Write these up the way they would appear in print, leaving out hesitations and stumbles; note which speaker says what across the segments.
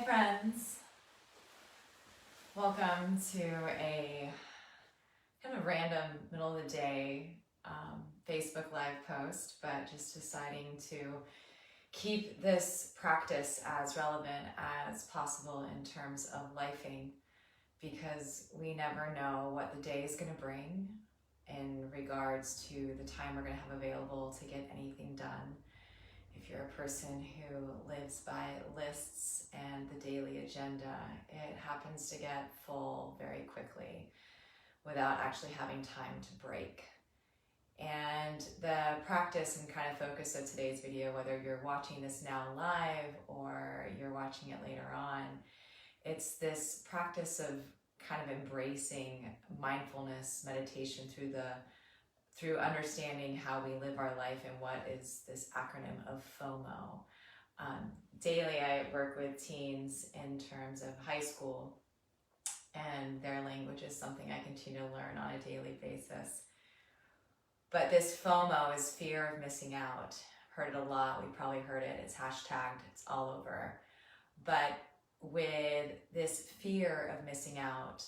Speaker 1: Hi friends, welcome to a kind of random middle of the day Facebook Live post, but just deciding to keep this practice as relevant as possible in terms of lifing, because we never know what the day is going to bring in regards to the time we're going to have available to get anything done. If you're a person who lives by lists and the daily agenda, it happens to get full very quickly without actually having time to break. And the practice and kind of focus of today's video, whether you're watching this now live or you're watching it later on, it's this practice of kind of embracing mindfulness meditation through understanding how we live our life and what is this acronym of FOMO. Daily, I work with teens in terms of high school, and their language is something I continue to learn on a daily basis. But this FOMO is fear of missing out. Heard it a lot, we probably heard it, it's hashtagged, it's all over. But with this fear of missing out,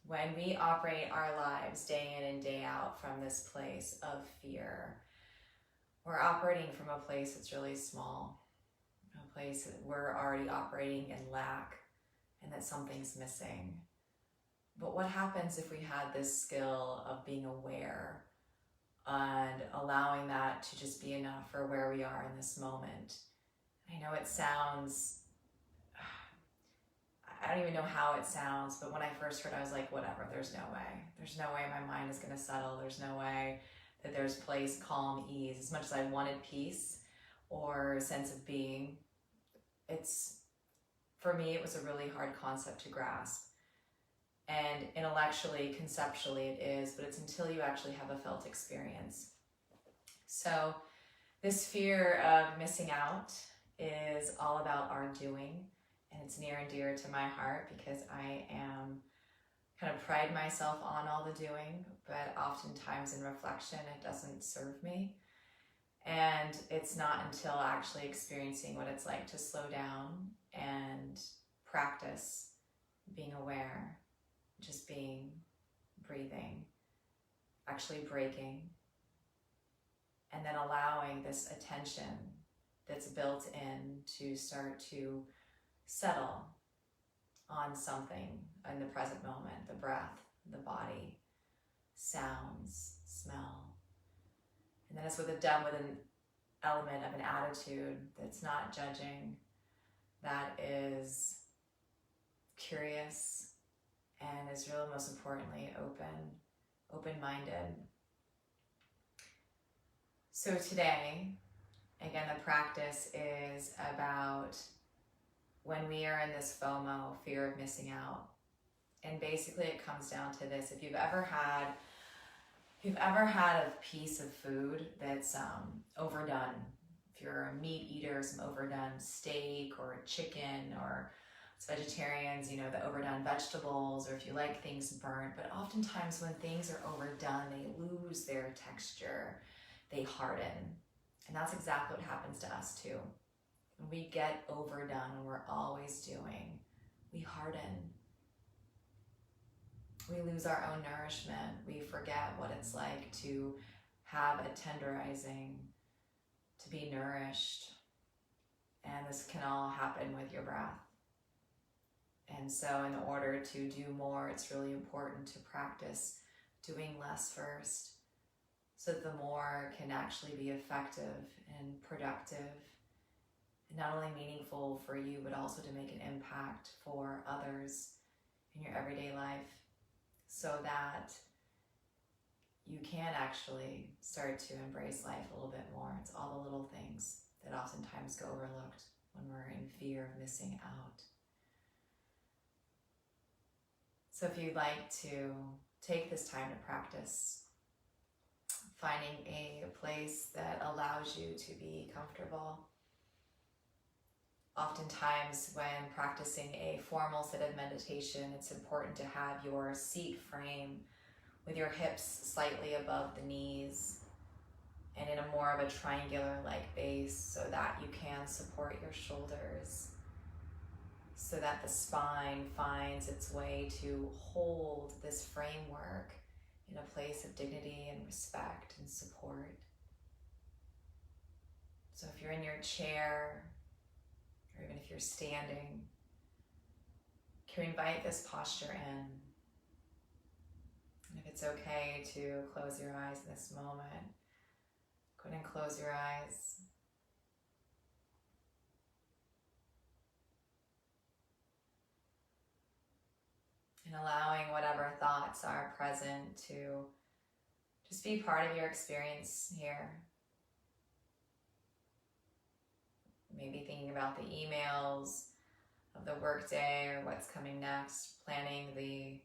Speaker 1: when we operate our lives day in and day out from this place of fear, we're operating from a place that's really small, a place that we're already operating in lack and that something's missing. But what happens if we had this skill of being aware and allowing that to just be enough for where we are in this moment? I know it sounds, I don't even know how it sounds, but when I first heard it, I was like, whatever, there's no way. There's no way my mind is going to settle. There's no way that there's place, calm, ease. As much as I wanted peace or a sense of being, for me, it was a really hard concept to grasp. And intellectually, conceptually it is, but it's until you actually have a felt experience. So this fear of missing out is all about our doing. And it's near and dear to my heart because I kind of pride myself on all the doing, but oftentimes in reflection, it doesn't serve me. And it's not until actually experiencing what it's like to slow down and practice being aware, just being, breathing, actually breaking, and then allowing this attention that's built in to start to settle on something in the present moment, the breath, the body, sounds, smell. And then it's done with an element of an attitude that's not judging, that is curious, and is really most importantly open-minded. So today, again, the practice is about when we are in this FOMO, fear of missing out. And basically it comes down to this. If you've ever had a piece of food that's overdone, if you're a meat eater, some overdone steak or chicken, or it's vegetarians, the overdone vegetables, or if you like things burnt, but oftentimes when things are overdone, they lose their texture, they harden. And that's exactly what happens to us too. When we get overdone and we're always doing, we harden. We lose our own nourishment. We forget what it's like to have a tenderizing, to be nourished. And this can all happen with your breath. And so in order to do more, it's really important to practice doing less first, so that the more can actually be effective and productive, not only meaningful for you, but also to make an impact for others in your everyday life, so that you can actually start to embrace life a little bit more. It's all the little things that oftentimes go overlooked when we're in fear of missing out. So if you'd like to take this time to practice, finding a place that allows you to be comfortable. Oftentimes when practicing a formal sit of meditation, it's important to have your seat frame with your hips slightly above the knees and in a more of a triangular-like base so that you can support your shoulders. so that the spine finds its way to hold this framework in a place of dignity and respect and support. So if you're in your chair, or even if you're standing, can we invite this posture in? And if it's okay to close your eyes in this moment, go ahead and close your eyes. And allowing whatever thoughts are present to just be part of your experience here. Maybe thinking about the emails of the workday or what's coming next, planning the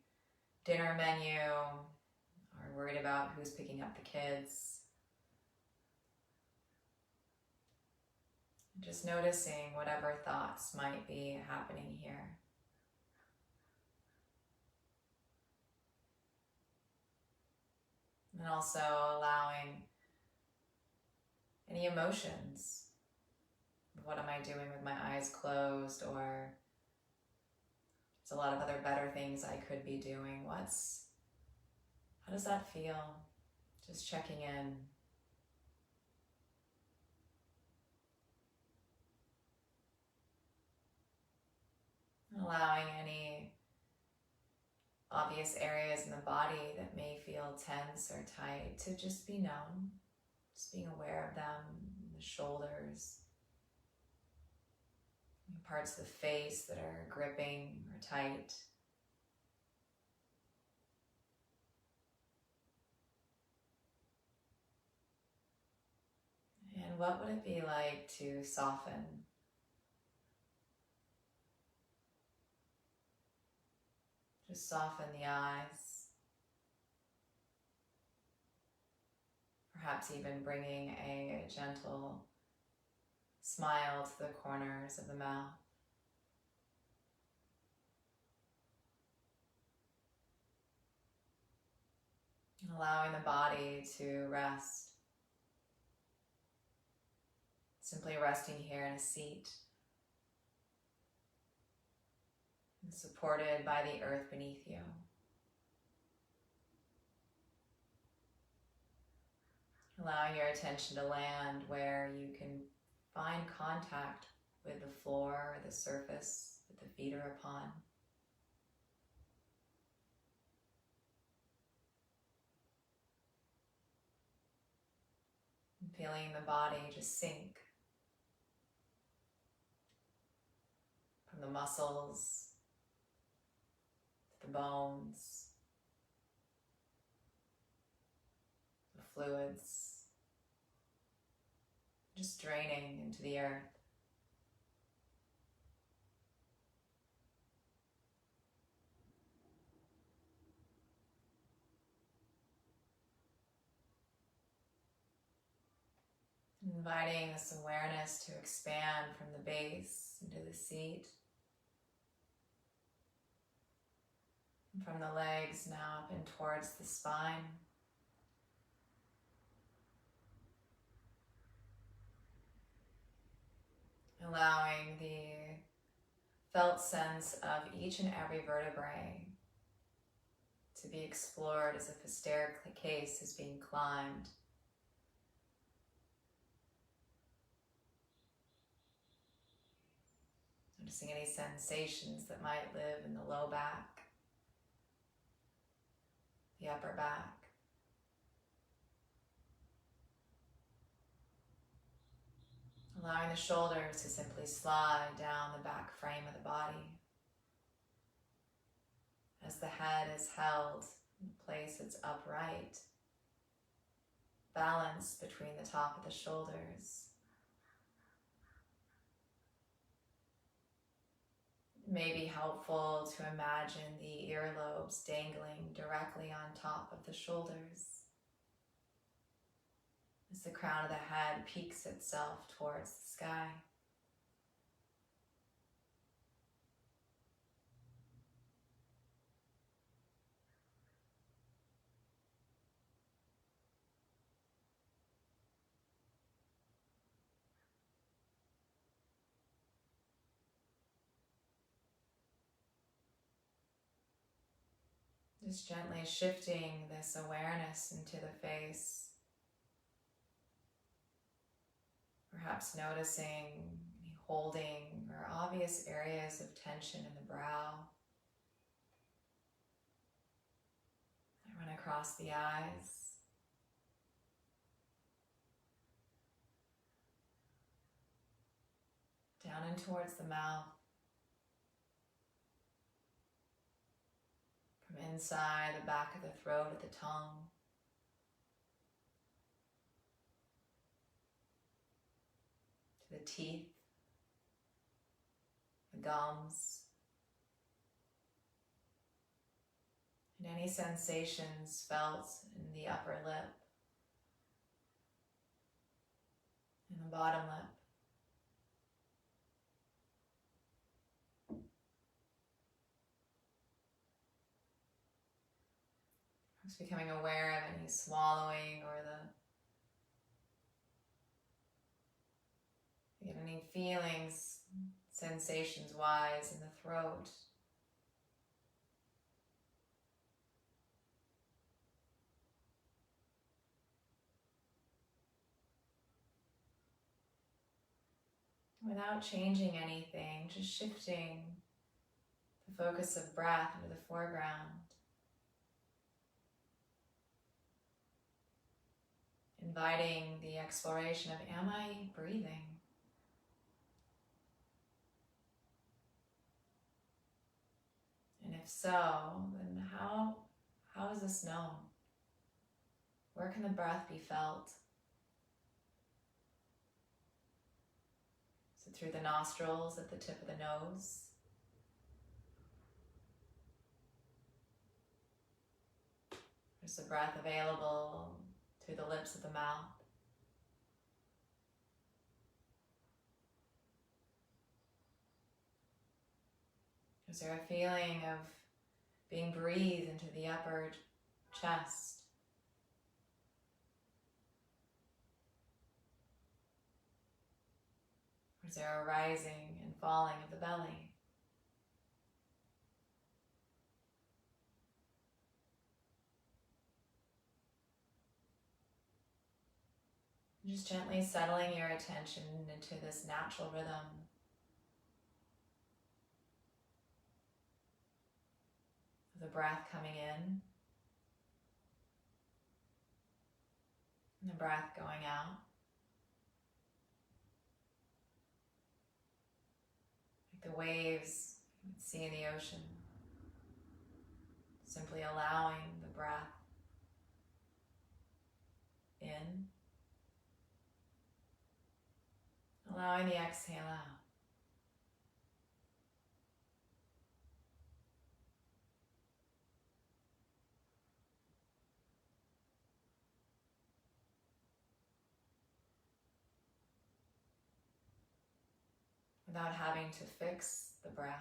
Speaker 1: dinner menu, or worried about who's picking up the kids. Just noticing whatever thoughts might be happening here. And also allowing any emotions. What am I doing with my eyes closed? Or there's a lot of other better things I could be doing. How does that feel? Just checking in. Allowing any obvious areas in the body that may feel tense or tight to just be known. Just being aware of them, the shoulders, parts of the face that are gripping or tight. And what would it be like to soften? Just soften the eyes. Perhaps even bringing a gentle smile to the corners of the mouth. And allowing the body to rest. Simply resting here in a seat. And supported by the earth beneath you. Allowing your attention to land where you can find contact with the floor or the surface that the feet are upon. And feeling the body just sink from the muscles to the bones, the fluids, just draining into the earth. Inviting this awareness to expand from the base into the seat. And from the legs now up and towards the spine. Allowing the felt sense of each and every vertebrae to be explored as if a staircase is being climbed. Noticing any sensations that might live in the low back, the upper back. Allowing the shoulders to simply slide down the back frame of the body. As the head is held in a place that's upright. Balance between the top of the shoulders. It may be helpful to imagine the earlobes dangling directly on top of the shoulders. As the crown of the head peaks itself towards the sky. Just gently shifting this awareness into the face. Perhaps noticing any holding or obvious areas of tension in the brow that run across the eyes. Down and towards the mouth. From inside the back of the throat at the tongue. To the teeth, the gums, and any sensations felt in the upper lip and the bottom lip. Just becoming aware of any swallowing or any feelings, sensations-wise in the throat. Without changing anything, just shifting the focus of breath into the foreground. Inviting the exploration of, am I breathing? And if so, then how is this known? Where can the breath be felt? Is it through the nostrils, at the tip of the nose? Is the breath available through the lips of the mouth? Is there a feeling of being breathed into the upper chest? Or is there a rising and falling of the belly? Just gently settling your attention into this natural rhythm. The breath coming in and the breath going out. Like the waves you would see in the ocean. Simply allowing the breath in, allowing the exhale out. Without having to fix the breath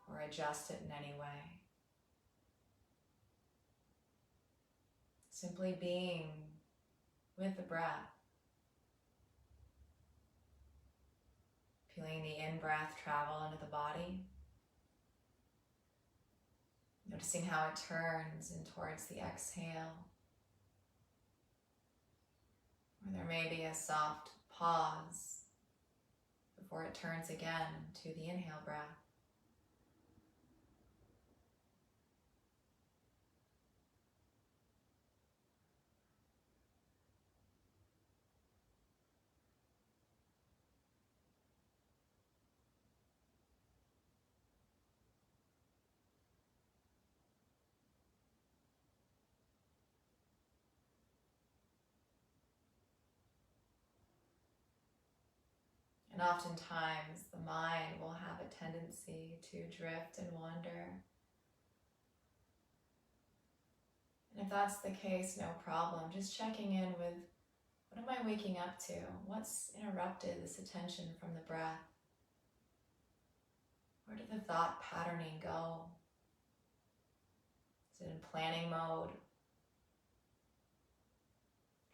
Speaker 1: or adjust it in any way. Simply being with the breath. Feeling the in-breath travel into the body. Noticing how it turns in towards the exhale. Or there may be a soft pause before it turns again to the inhale breath. And oftentimes the mind will have a tendency to drift and wander. And if that's the case, no problem. Just checking in with, what am I waking up to? What's interrupted this attention from the breath? Where did the thought patterning go? Is it in planning mode?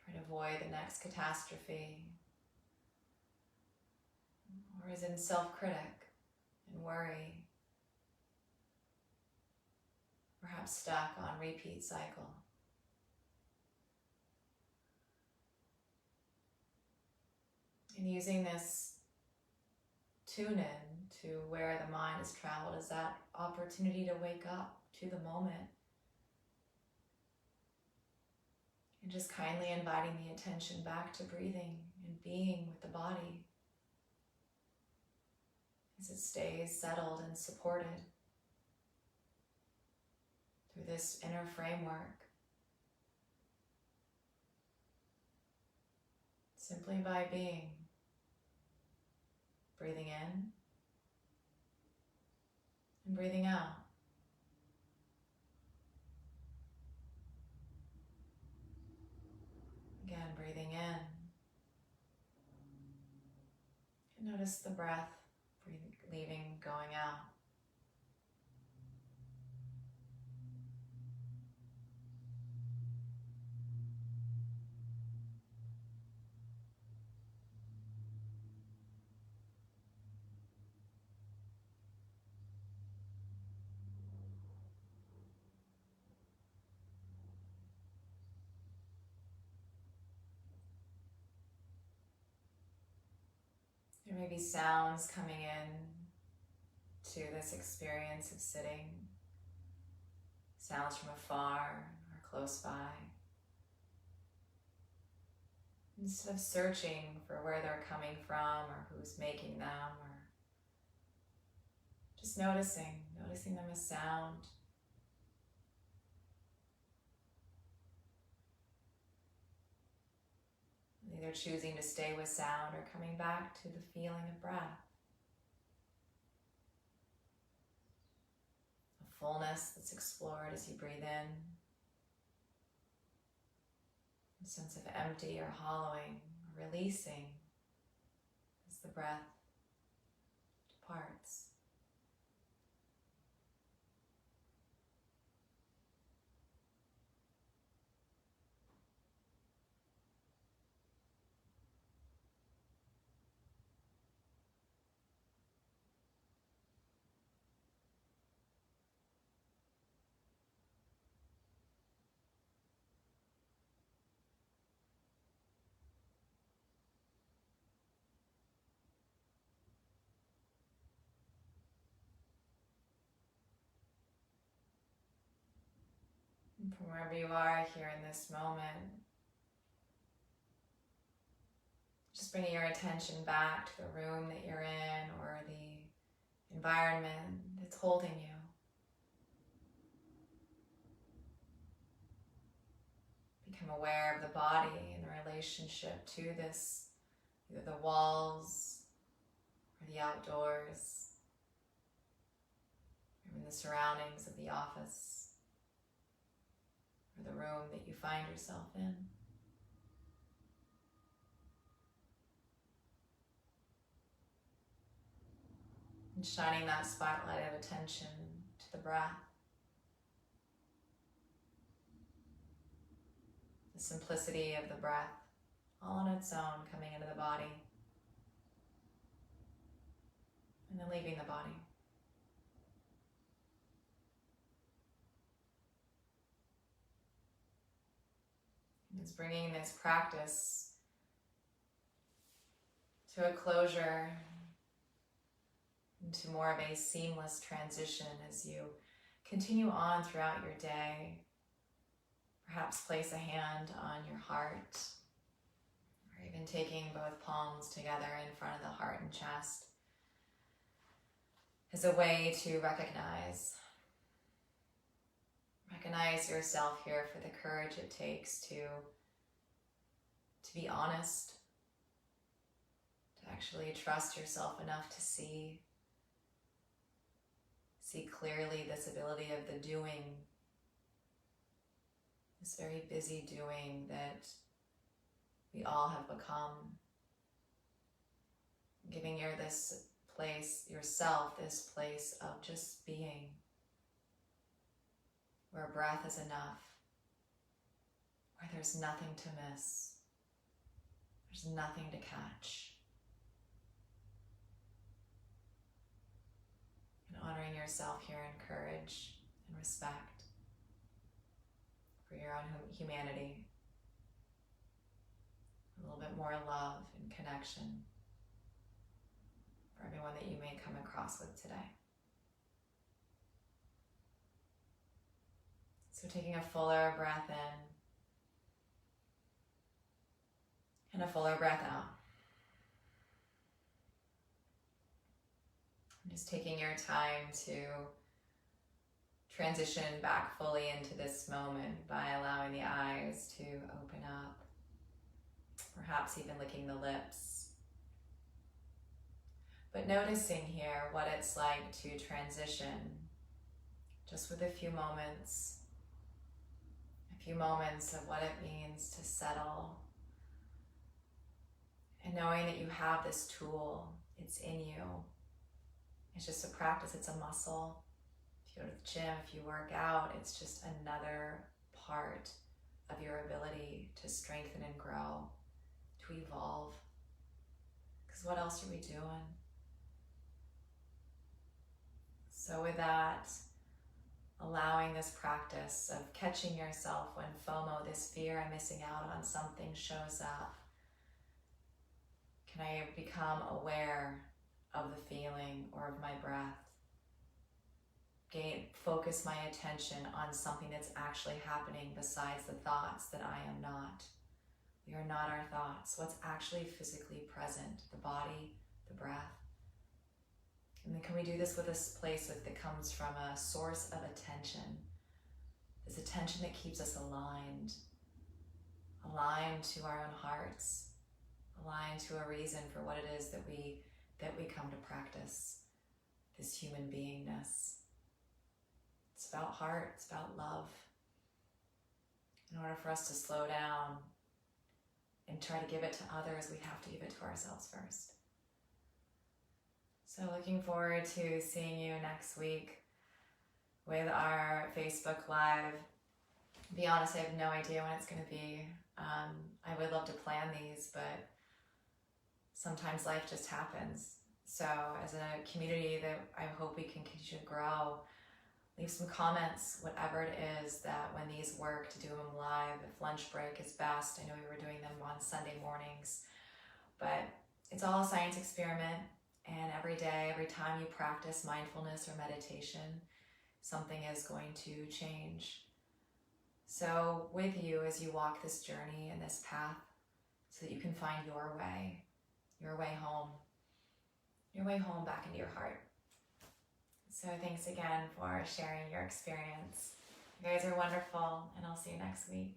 Speaker 1: Trying to avoid the next catastrophe? Or is it in self-critic and worry? perhaps stuck on repeat cycle. And using this tune in to where the mind has traveled as that opportunity to wake up to the moment. And just kindly inviting the attention back to breathing and being with the body as it stays settled and supported through this inner framework. Simply by being. Breathing in and breathing out. Again, breathing in. And notice the breath leaving, going out. There may be sounds coming in to this experience of sitting, sounds from afar or close by. Instead of searching for where they're coming from or who's making them, or just noticing them as sound. Either choosing to stay with sound or coming back to the feeling of breath. A fullness that's explored as you breathe in. A sense of empty or hollowing, or releasing as the breath departs. And from wherever you are here in this moment, just bringing your attention back to the room that you're in or the environment that's holding you. Become aware of the body and the relationship to this, either the walls or the outdoors, or in the surroundings of the office, or the room that you find yourself in. And shining that spotlight of attention to the breath. The simplicity of the breath, all on its own, coming into the body, and then leaving the body. It's bringing this practice to a closure, into more of a seamless transition as you continue on throughout your day. Perhaps place a hand on your heart, or even taking both palms together in front of the heart and chest as a way to recognize yourself here for the courage it takes to be honest, to actually trust yourself enough to see clearly this ability of the doing, this very busy doing that we all have become. Giving yourself this place of just being, where breath is enough, where there's nothing to miss, there's nothing to catch. And honoring yourself here in courage and respect. for your own humanity. A little bit more love and connection for everyone that you may come across with today. So taking a fuller breath in and a fuller breath out. And just taking your time to transition back fully into this moment by allowing the eyes to open up, perhaps even licking the lips. But noticing here what it's like to transition just with a few moments of what it means to settle, and knowing that you have this tool, it's in you. It's just a practice, it's a muscle. If you go to the gym, if you work out, it's just another part of your ability to strengthen and grow, to evolve. Because what else are we doing? So with that, allowing this practice of catching yourself when FOMO, this fear I'm missing out on something, shows up. Can I become aware of the feeling or of my breath? Focus my attention on something that's actually happening besides the thoughts that I am not. We are not our thoughts. What's actually physically present, the body, the breath. And then can we do this with a place that comes from a source of attention? This attention that keeps us aligned to our own hearts, aligned to a reason for what it is that we come to practice, this human beingness. It's about heart, it's about love. In order for us to slow down and try to give it to others, we have to give it to ourselves first. So looking forward to seeing you next week with our Facebook Live. To be honest, I have no idea when it's going to be. I would love to plan these, but sometimes life just happens. So as a community that I hope we can continue to grow, leave some comments, whatever it is, that when these work, to do them live. If lunch break is best, I know we were doing them on Sunday mornings, but it's all a science experiment. And every day, every time you practice mindfulness or meditation, something is going to change. So with you as you walk this journey and this path, so that you can find your way home back into your heart. So thanks again for sharing your experience. You guys are wonderful, and I'll see you next week.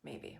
Speaker 1: Maybe.